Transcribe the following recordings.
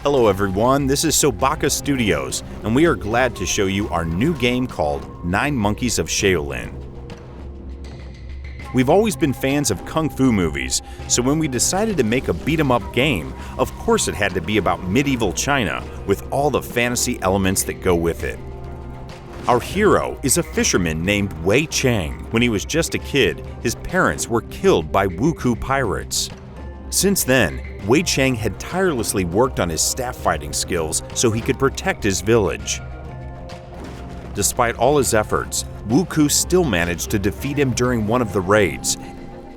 Hello everyone, this is Sobaka Studios, and we are glad to show you our new game called 9 Monkeys of Shaolin. We've always been fans of kung fu movies, so when we decided to make a beat-em-up game, of course it had to be about medieval China, with all the fantasy elements that go with it. Our hero is a fisherman named Wei Chang. When he was just a kid, his parents were killed by Wuku pirates. Since then, Wei Chang had tirelessly worked on his staff fighting skills so he could protect his village. Despite all his efforts, Wuku still managed to defeat him during one of the raids,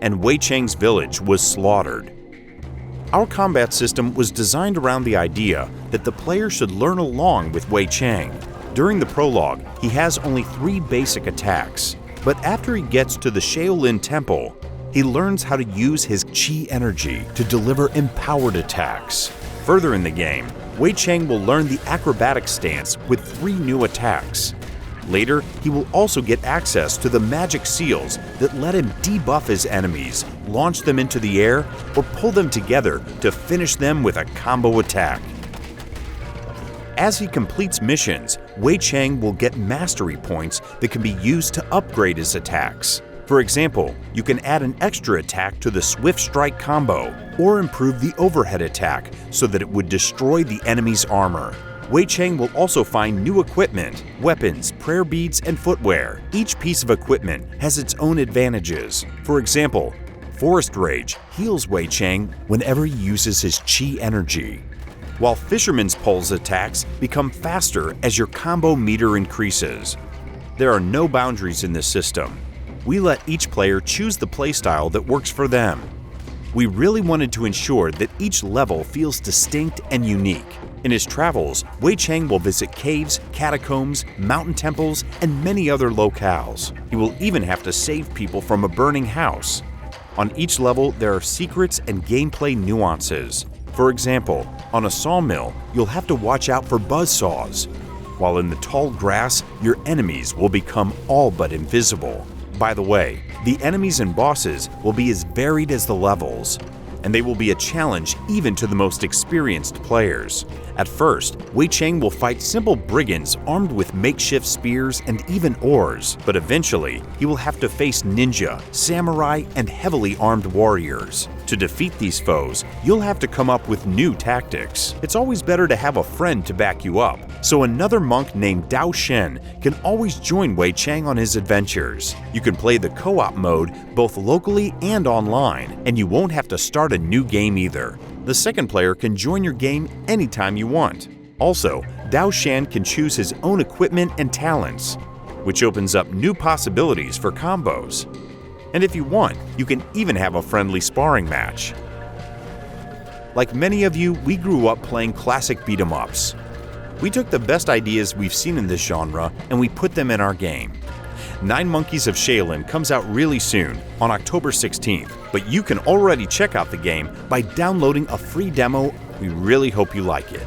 and Wei Chang's village was slaughtered. Our combat system was designed around the idea that the player should learn along with Wei Chang. During the prologue, he has only 3 basic attacks, but after he gets to the Shaolin Temple, he learns how to use his chi energy to deliver empowered attacks. Further in the game, Wei Chang will learn the acrobatic stance with 3 new attacks. Later, he will also get access to the magic seals that let him debuff his enemies, launch them into the air, or pull them together to finish them with a combo attack. As he completes missions, Wei Chang will get mastery points that can be used to upgrade his attacks. For example, you can add an extra attack to the Swift Strike combo, or improve the overhead attack so that it would destroy the enemy's armor. Wei Chang will also find new equipment, weapons, prayer beads, and footwear. Each piece of equipment has its own advantages. For example, Forest Rage heals Wei Chang whenever he uses his chi energy, while Fisherman's Pole's attacks become faster as your combo meter increases. There are no boundaries in this system. We let each player choose the playstyle that works for them. We really wanted to ensure that each level feels distinct and unique. In his travels, Wei Chang will visit caves, catacombs, mountain temples, and many other locales. He will even have to save people from a burning house. On each level, there are secrets and gameplay nuances. For example, on a sawmill, you'll have to watch out for buzzsaws, while in the tall grass, your enemies will become all but invisible. By the way, the enemies and bosses will be as varied as the levels, and they will be a challenge even to the most experienced players. At first, Wei Chang will fight simple brigands armed with makeshift spears and even oars, but eventually he will have to face ninja, samurai, and heavily armed warriors. To defeat these foes, you'll have to come up with new tactics. It's always better to have a friend to back you up, so another monk named Dao Shen can always join Wei Chang on his adventures. You can play the co-op mode both locally and online, and you won't have to start a new game either. The second player can join your game anytime you want. Also, Dao Shen can choose his own equipment and talents, which opens up new possibilities for combos. And if you want, you can even have a friendly sparring match. Like many of you, we grew up playing classic beat-em-ups. We took the best ideas we've seen in this genre and we put them in our game. 9 Monkeys of Shaolin comes out really soon, on October 16th, but you can already check out the game by downloading a free demo. We really hope you like it.